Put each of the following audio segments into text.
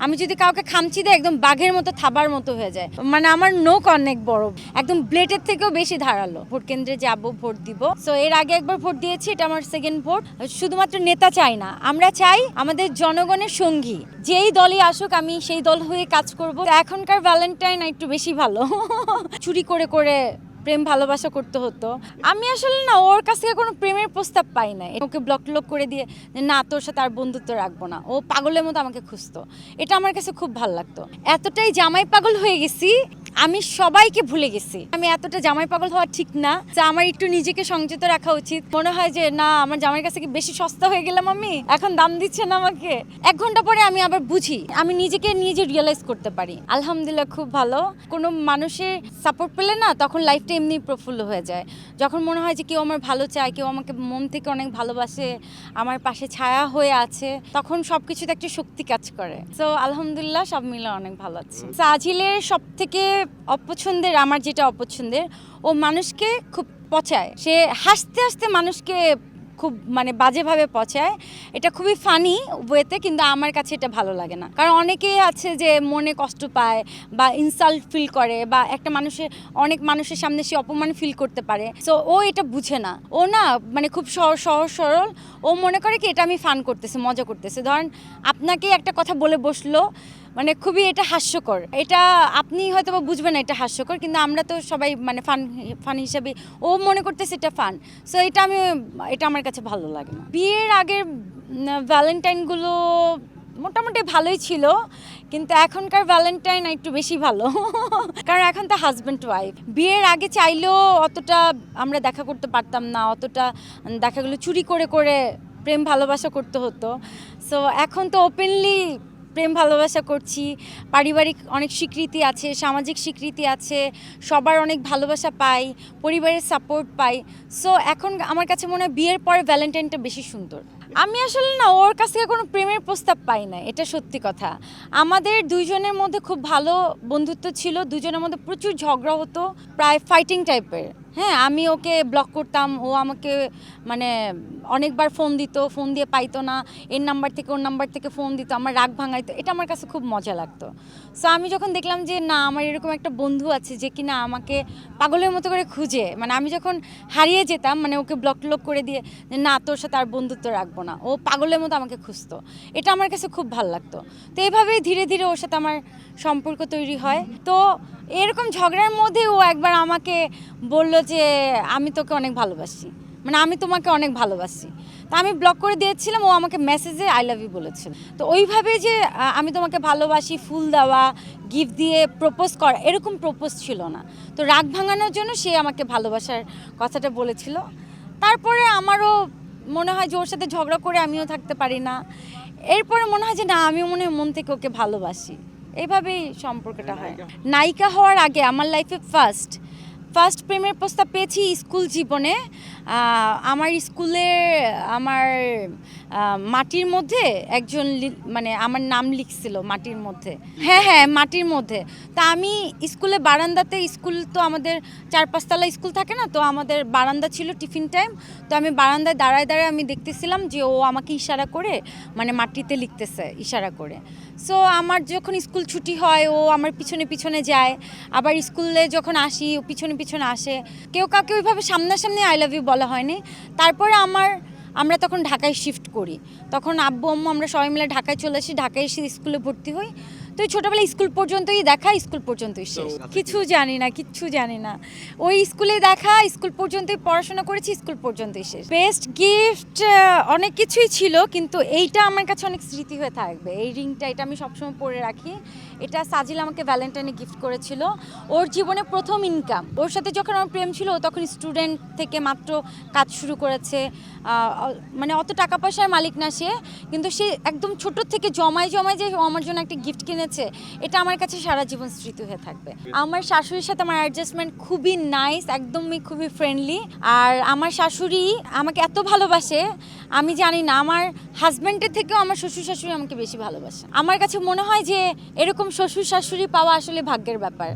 আমি যদি কাউকে খামচি দিই একদম বাঘের মতো থাবার মতো হয়ে যায়, মানে আমার নোক অনেক বড়, একদম ব্লেডের থেকেও বেশি ধারালো। ভোট কেন্দ্রে যাব, ভোট দিব। সো এর আগে একবার ভোট দিয়েছি, এটা আমার সেকেন্ড ভোট। শুধুমাত্র নেতা চাই না, আমরা চাই আমাদের জনগণের সঙ্গী, যেই দলই আসুক আমি সেই দল হয়ে কাজ করব। এখনকার ভ্যালেন্টাইন একটু বেশি ভালো। চুরি করে করে প্রেম ভালোবাসা করতে হতো। আমি আসলে না ওর কাছ থেকে কোনো প্রেমের প্রস্তাব পাই না, ওকে ব্লক করে দিয়ে না তোর সাথে আর বন্ধুত্ব রাখবো না, ও পাগলের মতো আমাকে খুঁজতো। এটা আমার কাছে খুব ভালো লাগতো। এতটাই জামাই পাগল হয়ে গেছি, আমি সবাইকে ভুলে গেছি। আমি এতটা জামাই পাগল হওয়া ঠিক না, আমার একটু নিজেকে সংযত রাখা উচিত। মনে হয় যে না, আমার জামাইয়ের কাছে কি বেশি সস্তা হয়ে গেলাম, আমি এখন দাম দিচ্ছে না আমাকে। 1 ঘন্টা পরে আমি আবার বুঝি, আমি নিজেকে নিজে রিয়েলাইজ করতে পারি। আলহামদুলিল্লাহ খুব ভালো। কোনো মানুষের সাপোর্ট পেলে না তখন লাইফটা এমনি প্রফুল্ল হয়ে যায়। যখন মনে হয় যে কেউ আমার ভালো চায়, কেউ আমাকে মন থেকে অনেক ভালোবাসে, আমার পাশে ছায়া হয়ে আছে, তখন সবকিছুতে একটা শক্তি কাজ করে। সো আলহামদুলিল্লাহ সব মিলে অনেক ভালো আছে। সাজিলের সব থেকে অপছন্দের, আমার যেটা অপছন্দের, ও মানুষকে খুব পচায়। সে হাসতে হাসতে মানুষকে খুব মানে বাজেভাবে পচায়। এটা খুবই ফানি ওয়েতে, কিন্তু আমার কাছে এটা ভালো লাগে না। কারণ অনেকেই আছে যে মনে কষ্ট পায় বা ইনসাল্ট ফিল করে, বা একটা মানুষের অনেক মানুষের সামনে সে অপমান ফিল করতে পারে। সো ও এটা বুঝে না। ও না মানে খুব সহজ সরল। ও মনে করে কি এটা আমি ফান করতেছে, মজা করতেছে। ধরেন আপনাকে একটা কথা বলে বসলো, মানে খুবই এটা হাস্যকর। এটা আপনি হয়তো বা বুঝবেন না এটা হাস্যকর, কিন্তু আমরা তো সবাই মানে ফান হিসাবে ও মনে করতেছে এটা ফান। সো এটা আমার কাছে ভালো লাগে না। বিয়ের আগের ভ্যালেন্টাইনগুলো মোটামুটি ভালোই ছিল, কিন্তু এখনকার ভ্যালেন্টাইন একটু বেশি ভালো। কারণ এখন তো হাজব্যান্ড ওয়াইফ। বিয়ের আগে চাইলেও অতটা আমরা দেখা করতে পারতাম না, অতটা দেখাগুলো চুরি করে করে প্রেম ভালোবাসা করতে হতো। সো এখন তো ওপেনলি প্রেম ভালোবাসা করছি, পারিবারিক অনেক স্বীকৃতি আছে, সামাজিক স্বীকৃতি আছে, সবার অনেক ভালোবাসা পাই, পরিবারের সাপোর্ট পাই। সো এখন আমার কাছে মনে হয় বিয়ের পরে ভ্যালেন্টাইনটা বেশি সুন্দর। আমি আসলে না ওর কাছ থেকে কোনো প্রেমের প্রস্তাব পাই না, এটা সত্যি কথা। আমাদের দুইজনের মধ্যে খুব ভালো বন্ধুত্ব ছিল, দুজনের মধ্যে প্রচুর ঝগড়া হতো, প্রায় ফাইটিং টাইপের। হ্যাঁ, আমি ওকে ব্লক করতাম, ও আমাকে মানে অনেকবার ফোন দিত, ফোন দিয়ে পাইতো না, এর নাম্বার থেকে ওর নাম্বার থেকে ফোন দিত, আমার রাগ ভাঙাইতো। এটা আমার কাছে খুব মজা লাগতো। সো আমি যখন দেখলাম যে না, আমার এরকম একটা বন্ধু আছে যে কিনা আমাকে পাগলের মতো করে খুঁজে, মানে আমি যখন হারিয়ে যেতাম, মানে ওকে ব্লক করে দিয়ে না তোর সাথে আর বন্ধুত্ব রাখবো না, ও পাগলের মতো আমাকে খুঁজতো। এটা আমার কাছে খুব ভালো লাগতো। তো এইভাবেই ধীরে ধীরে ওর সাথে আমার সম্পর্ক তৈরি হয়। তো এরকম ঝগড়ার মধ্যে ও একবার আমাকে বলল যে আমি তোকে অনেক ভালোবাসি, মানে আমি তোমাকে অনেক ভালোবাসি। তা আমি ব্লক করে দিয়েছিলাম, ও আমাকে মেসেজে আই লাভ ইউ বলেছিল। তো ওইভাবে যে আমি তোমাকে ভালোবাসি, ফুল দেওয়া, গিফট দিয়ে প্রপোজ করা, এরকম প্রপোজ ছিল না। তো রাগ ভাঙানোর জন্য সে আমাকে ভালোবাসার কথাটা বলেছিল। তারপরে আমারও মনে হয় যে ওর সাথে ঝগড়া করে আমিও থাকতে পারি না। এরপরে মনে হয় যে না, আমিও মনে হয় মন থেকে ওকে ভালোবাসি। এইভাবেই সম্পর্কটা হয়। নায়িকা হওয়ার আগে আমার লাইফে ফার্স্ট প্রেমের প্রস্তাব পেয়েছি স্কুল জীবনে। আমার স্কুলে আমার মাটির মধ্যে একজন মানে আমার নাম লিখছিল মাটির মধ্যে। হ্যাঁ, মাটির মধ্যে। তা আমি স্কুলে বারান্দাতে, স্কুল তো আমাদের 4-5 তলা স্কুল থাকে না, তো আমাদের বারান্দা ছিল টিফিন টাইম। তো আমি বারান্দায় দাঁড়ায় আমি দেখতেছিলাম যে ও আমাকে ইশারা করে মানে মাটিতে লিখতেছে ইশারা করে। সো আমার যখন স্কুল ছুটি হয় ও আমার পিছনে পিছনে যায়, আবার স্কুলে যখন আসি ও পিছনে পিছনে আসে। কেউ কাউকে ওইভাবে সামনাসামনি আই লাভ ইউ বলা হয়নি। তারপরে আমরা তখন ঢাকায় শিফট করি, তখন আব্বু আম্মু আমরা সবাই মিলে ঢাকায় চলে আসি, ঢাকায় এসে স্কুলে ভর্তি হই। তো ওই ছোটোবেলায় স্কুল পর্যন্তই দেখা, স্কুল পর্যন্তই শেষ, কিচ্ছু জানি না। ওই স্কুলে দেখা, স্কুল পর্যন্তই পড়াশোনা করেছি, স্কুল পর্যন্তই শেষ। বেস্ট গিফট অনেক কিছুই ছিল, কিন্তু এইটা আমার কাছে অনেক স্মৃতি হয়ে থাকবে। এই রিংটা, এটা আমি সবসময় পরে রাখি। এটা সাজিল আমাকে ভ্যালেন্টাইনে গিফট করেছিল। ওর জীবনে প্রথম ইনকাম। ওর সাথে যখন আমার প্রেম ছিল, তখন স্টুডেন্ট থেকে মাত্র কাজ শুরু করেছে, মানে অত টাকা পয়সার মালিক না সে, কিন্তু সে একদম ছোট থেকে জমায় যে ও আমার জন্য একটা গিফট কিনেছে। হয়েছে, এটা আমার কাছে সারা জীবন স্মৃতি হয়ে থাকবে। আমার শাশুড়ির সাথে আমার অ্যাডজাস্টমেন্ট খুবই নাইস, একদমই খুবই ফ্রেন্ডলি। আর আমার শাশুড়ি আমাকে এত ভালোবাসে, আমি জানি না, আমার হাজব্যান্ডের থেকেও আমার শ্বশুর শাশুড়ি আমাকে বেশি ভালোবাসে। আমার কাছে মনে হয় যে এরকম শ্বশুর শাশুড়ি পাওয়া আসলে ভাগ্যের ব্যাপার।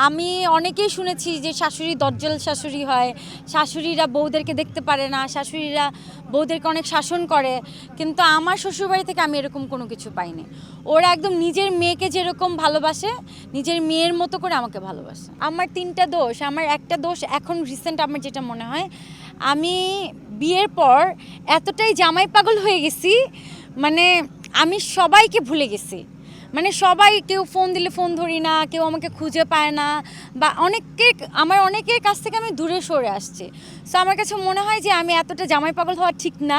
আমি অনেকেই শুনেছি যে শাশুড়ি দজ্জাল শাশুড়ি হয়, শাশুড়িরা বউদেরকে দেখতে পারে না, শাশুড়িরা বউদেরকে অনেক শাসন করে, কিন্তু আমার শ্বশুরবাড়ি থেকে আমি এরকম কোনো কিছু পাইনি। ওরা একদম নিজের মেয়েকে যেরকম ভালোবাসে, নিজের মেয়ের মতো করে আমাকে ভালোবাসে। আমার 3টা দোষ। আমার একটা দোষ এখন রিসেন্ট আমার যেটা মনে হয়, আমি বিয়ের পর এতটাই জামাই পাগল হয়ে গেছি, মানে আমি সবাইকে ভুলে গেছি। মানে সবাই, কেউ ফোন দিলে ফোন ধরি না, কেউ আমাকে খুঁজে পায় না, বা অনেকের কাছ থেকে আমি দূরে সরে আসছি। সো আমার কাছে মনে হয় যে আমি এতটা জামাই পাগল হওয়া ঠিক না।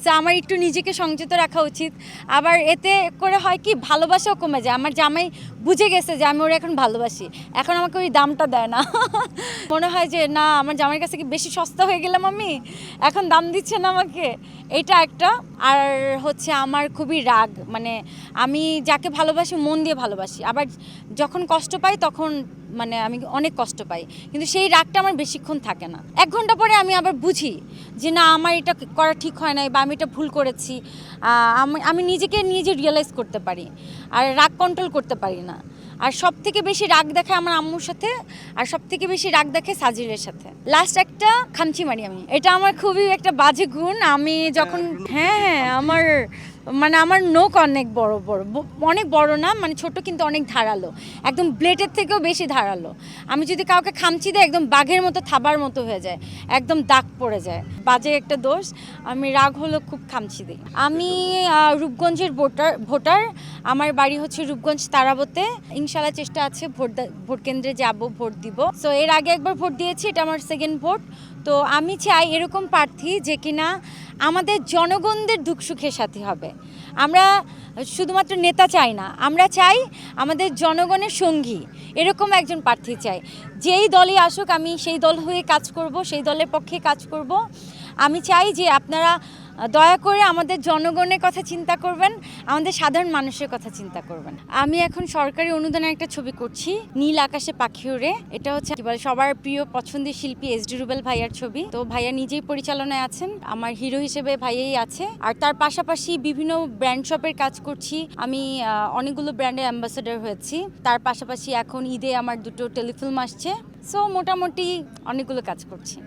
সো আমার একটু নিজেকে সংযত রাখা উচিত। আবার এতে করে হয় কি, ভালোবাসাও কমে যায়। আমার জামাই বুঝে গেছে যে আমি ওরা এখন ভালোবাসি, এখন আমাকে ওই দামটা দেয় না। মনে হয় যে না, আমার জামাইয়ের কাছে কি বেশি সস্তা হয়ে গেলাম, আমি এখন দাম দিচ্ছে না আমাকে, এটা একটা। আর হচ্ছে আমার খুবই রাগ, মানে আমি যাকে ভালোবাসি মন দিয়ে ভালোবাসি, আবার যখন কষ্ট পাই তখন মানে আমি অনেক কষ্ট পাই, কিন্তু সেই রাগটা আমার বেশিক্ষণ থাকে না। 1 ঘন্টা পরে আমি আবার বুঝি যে না, আমার এটা করা ঠিক হয় নাই, বা আমি এটা ভুল করেছি। আমি নিজেকে নিজে রিয়েলাইজ করতে পারি, আর রাগ কন্ট্রোল করতে পারি না। আর সব থেকে বেশি রাগ দেখে আমার আম্মুর সাথে, আর সব থেকে বেশি রাগ দেখে সাজিরের সাথে। লাস্ট একটা খামচি মারি আমি, এটা আমার খুবই একটা বাজে গুণ। আমি যখন আমার নোক অনেক বড় বড়, অনেক বড় না, মানে ছোট কিন্তু অনেক ধারালো, একদম ব্লেডের থেকেও বেশি ধারালো। আমি যদি কাউকে খামচি দিই, একদম বাঘের মতো থাবার মতো হয়ে যায়, একদম দাগ পড়ে যায়। বাজে একটা দোষ, আমি রাগ হলো খুব খামচি দিই। আমি রূপগঞ্জের ভোটার। আমার বাড়ি হচ্ছে রূপগঞ্জ তারাবতে। ইনশাল্লাহ চেষ্টা আছে ভোট কেন্দ্রে যাব, ভোট দিব। সো এর আগে একবার ভোট দিয়েছি, এটা আমার সেকেন্ড ভোট। তো আমি চাই এরকম প্রার্থী যে কিনা আমাদের জনগণদের দুঃখ সুখের সাথী হবে। আমরা শুধুমাত্র নেতা চাই না, আমরা চাই আমাদের জনগণের সঙ্গী, এরকম একজন প্রার্থী চাই। যেই দলই আসুক, আমি সেই দল হয়ে কাজ করব, সেই দলের পক্ষে কাজ করব। আমি চাই যে আপনারা দয়া করে আমাদের জনগণের কথা চিন্তা করবেন, আমাদের সাধারণ মানুষের কথা চিন্তা করবেন। আমি এখন সরকারি অনুদানের একটা ছবি করছি, নীল আকাশে পাখি উড়ে। এটা হচ্ছে কি বলে, সবার প্রিয় পছন্দের শিল্পী এসডি রুবেল ভাইয়ার ছবি। তো ভাইয়া নিজেই পরিচালনায় আছেন, আমার হিরো হিসেবে ভাইয়াই আছে। আর তার পাশাপাশি বিভিন্ন ব্র্যান্ড শপের কাজ করছি। আমি অনেকগুলো ব্র্যান্ডের অ্যাম্বাসেডর হয়েছি। তার পাশাপাশি এখন ঈদে আমার 2টো টেলিফিল্ম আসছে। সো মোটামুটি অনেকগুলো কাজ করছি।